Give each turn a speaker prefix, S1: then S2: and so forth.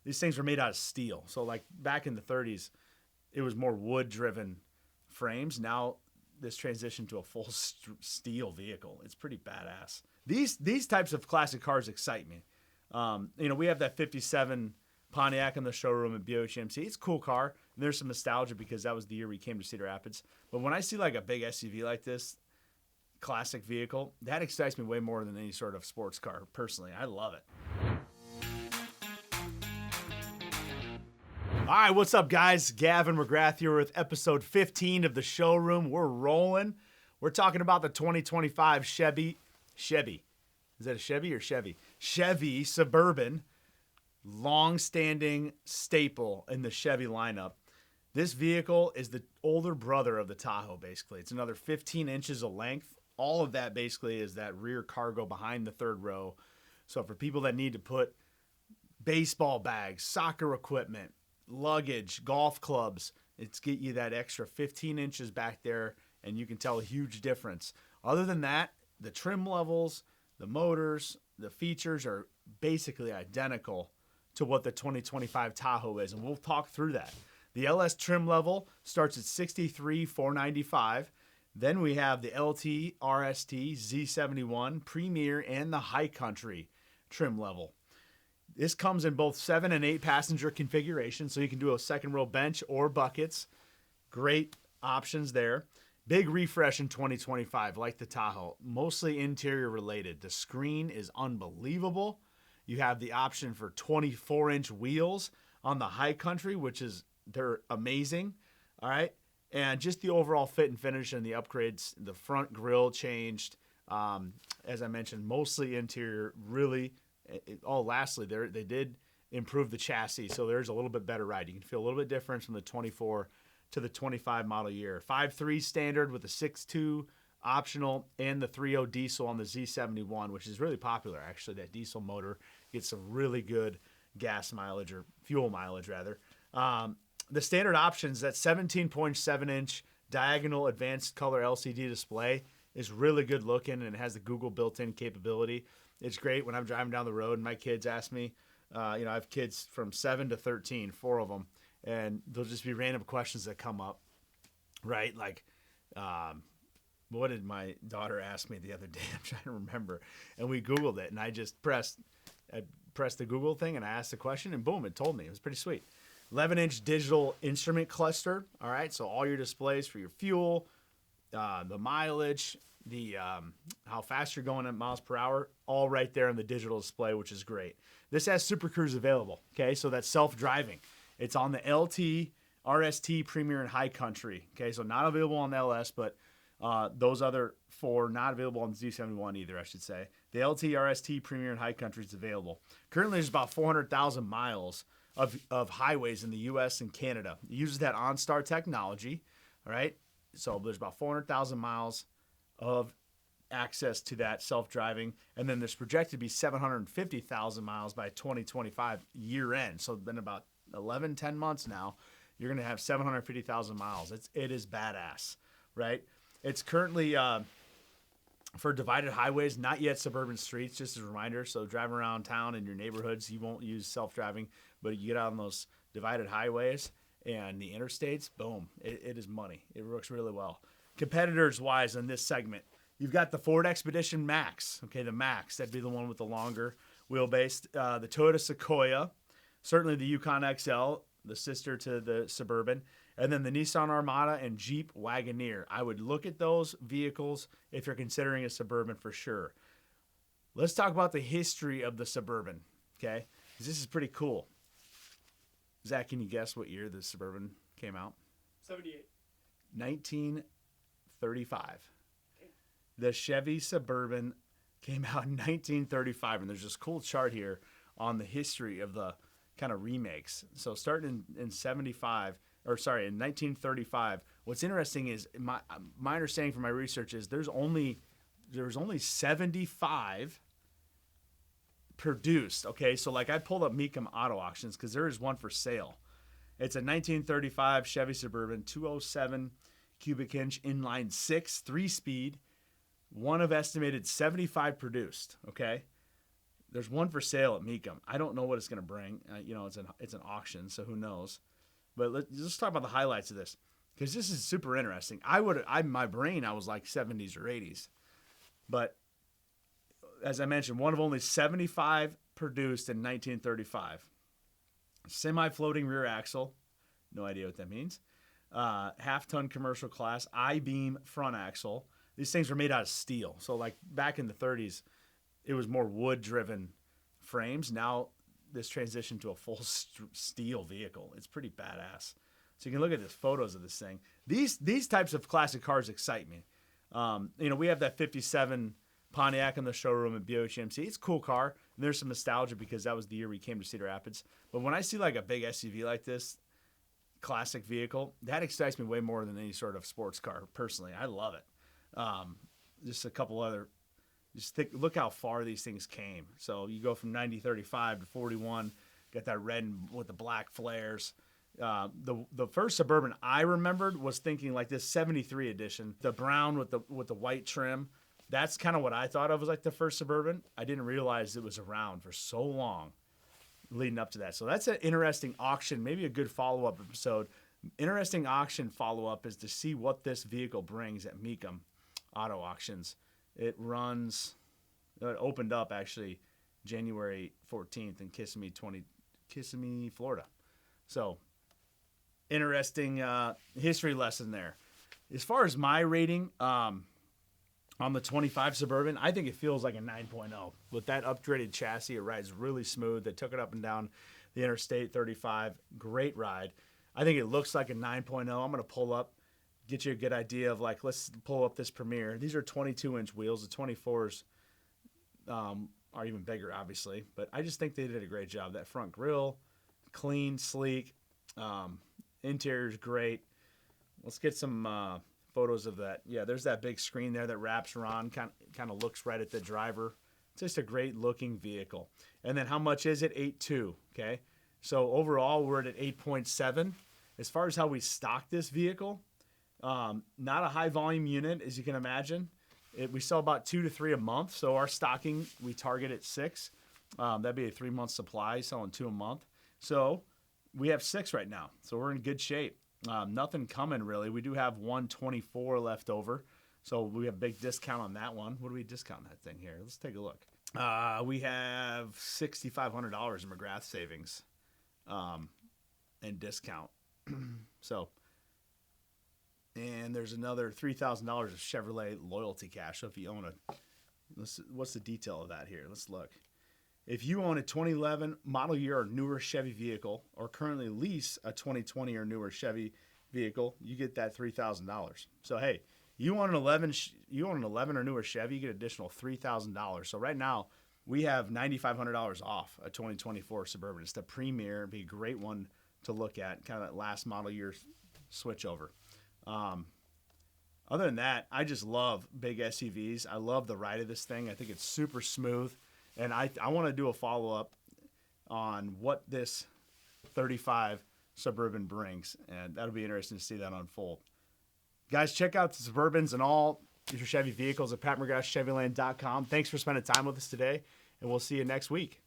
S1: these things were made out of steel. So like back in the 30s, it was more wood-driven frames. Now this transitioned to a full steel vehicle. It's pretty badass. These types of classic cars excite me. We have that 57 Pontiac in the showroom at BOHMC. It's a cool car. And there's some nostalgia because that was the year we came to Cedar Rapids. But when I see like a big SUV like this, classic vehicle, that excites me way more than any sort of sports car. Personally, I love it. All right, what's up, guys? Gavin, McGrath here with episode 15 of the Showroom. We're rolling. We're talking about the 2025 Chevy. Is that a Chevy or Chevy? Chevy Suburban, long-standing staple in the Chevy lineup. This vehicle is the older brother of the Tahoe, basically. It's another 15 inches of length. All of that basically is that rear cargo behind the third row. So for people that need to put baseball bags, soccer equipment, luggage, golf clubs, it's get you that extra 15 inches back there, and you can tell a huge difference. Other than that, the trim levels, the motors, the features are basically identical to what the 2025 Tahoe is, and we'll talk through that. The LS trim level starts at $63,495. Then we have the LT, RST, Z71, Premier, and the High Country trim level. This comes in both 7 and 8 passenger configuration, so you can do a second row bench or buckets. Great options there. Big refresh in 2025, like the Tahoe, mostly interior related. The screen is unbelievable. You have the option for 24-inch wheels on the High Country, they're amazing. All right. And just the overall fit and finish and the upgrades, the front grille changed. As I mentioned, mostly interior, really. Lastly, they did improve the chassis, so there's a little bit better ride. You can feel a little bit different from the 24 to the 25 model year. 5.3 standard with a 6.2 optional and the 3.0 diesel on the Z71, which is really popular, actually. That diesel motor gets some really good gas mileage, or fuel mileage, rather. The standard options, that 17.7-inch diagonal advanced color LCD display is really good looking, and it has the Google built-in capability. It's great when I'm driving down the road and my kids ask me, I have kids from 7 to 13, 4 of them, and there'll just be random questions that come up, right? Like, what did my daughter ask me the other day? I'm trying to remember. And we Googled it, and I pressed the Google thing, and I asked the question, and boom, it told me. It was pretty sweet. 11-inch digital instrument cluster, all right? So all your displays for your fuel, the mileage, the how fast you're going at miles per hour, all right there on the digital display, which is great. This has Super Cruise available, okay? So that's self-driving. It's on the LT, RST, Premier, and High Country, okay? So not available on the LS, but those other 4 not available on the Z71 either, I should say. The LT, RST, Premier, and High Country is available. Currently, there's about 400,000 miles of highways in the U.S. and Canada. It uses that OnStar technology, all right? So there's about 400,000 miles of access to that self-driving, and then there's projected to be 750,000 miles by 2025 year end. So then about 10 months now, you're going to have 750,000 miles. It is badass, right? It's currently for divided highways, not yet suburban streets, just as a reminder. So driving around town in your neighborhoods, you won't use self-driving, but you get out on those divided highways and the interstates, boom, it is money. It works really well. Competitors-wise in this segment, you've got the Ford Expedition Max. Okay, the Max, that'd be the one with the longer wheelbase. The Toyota Sequoia, certainly the Yukon XL, the sister to the Suburban, and then the Nissan Armada and Jeep Wagoneer. I would look at those vehicles if you're considering a Suburban for sure. Let's talk about the history of the Suburban, okay? Because this is pretty cool. Zach, can you guess what year the Suburban came out?
S2: 78.
S1: 1935. Okay. The Chevy Suburban came out in 1935, and there's this cool chart here on the history of the kind of remakes. So starting in 1935, what's interesting is my understanding from my research is there's only 75 produced. Okay, so like I pulled up Mecum Auto Auctions because there is one for sale. It's a 1935 Chevy Suburban 207 cubic inch inline 6 3-speed, one of estimated 75 produced. Okay, There's one for sale at Mecum. I don't know what it's going to bring. It's an auction, so who knows? But let's talk about the highlights of this, because this is super interesting. My brain, I was like 70s or 80s, but as I mentioned, one of only 75 produced in 1935. Semi-floating rear axle, no idea what that means. Half-ton commercial class, I-beam front axle. These things were made out of steel. So like back in the 30s, it was more wood-driven frames. Now this transitioned to a full steel vehicle. It's pretty badass. So you can look at the photos of this thing. These types of classic cars excite me. We have that 57 Pontiac in the showroom at BOHMC. It's a cool car. And there's some nostalgia because that was the year we came to Cedar Rapids. But when I see like a big SUV like this, classic vehicle, that excites me way more than any sort of sports car. Personally, I love it. Just a couple other. Look how far these things came. So you go from 9035 to 41, got that red and with the black flares. The first Suburban I remembered was thinking like this 73 edition, the brown with the white trim. That's kind of what I thought of as like the first Suburban. I didn't realize it was around for so long leading up to that. So that's an interesting auction, maybe a good follow-up episode. Interesting auction follow-up is to see what this vehicle brings at Mecum Auto Auctions. It opened up actually January 14th in Kissimmee, Florida. So interesting history lesson there. As far as my rating, on the 25 Suburban, I think it feels like a 9.0. With that upgraded chassis, it rides really smooth. They took it up and down the Interstate 35. Great ride. I think it looks like a 9.0. I'm going to pull up, get you a good idea of like, let's pull up this Premier. These are 22-inch wheels. The 24s are even bigger, obviously. But I just think they did a great job. That front grille, clean, sleek. Interior's great. Let's get some photos of that. Yeah, there's that big screen there that wraps around, kind of looks right at the driver. It's just a great looking vehicle. And then how much is it? 8.2. Okay, so overall we're at 8.7. As far as how we stock this vehicle, not a high volume unit, as you can imagine. We sell about 2 to 3 a month. So our stocking, we target at 6. That'd be a 3-month supply, selling 2 a month. So we have 6 right now. So we're in good shape. Nothing coming really. We do have 124 left over, so we have a big discount on that one. What do we discount that thing here? Let's take a look. We have $6,500 in McGrath savings, and discount. So, and there's another $3,000 of Chevrolet loyalty cash. So if you own what's the detail of that here? Let's look. If you own a 2011 model year or newer Chevy vehicle, or currently lease a 2020 or newer Chevy vehicle, you get that $3,000. So hey, you own an 11 or newer Chevy, you get additional $3,000. So right now we have $9,500 off a 2024 Suburban. It's the Premier. It'd be a great one to look at, kind of that last model year switch over. Other than that, I just love big SUVs. I love the ride of this thing. I think it's super smooth. And I want to do a follow-up on what this 35 Suburban brings. And that'll be interesting to see that unfold. Guys, check out the Suburbans and all your Chevy vehicles at PatMcGrathChevyland.com. Thanks for spending time with us today, and we'll see you next week.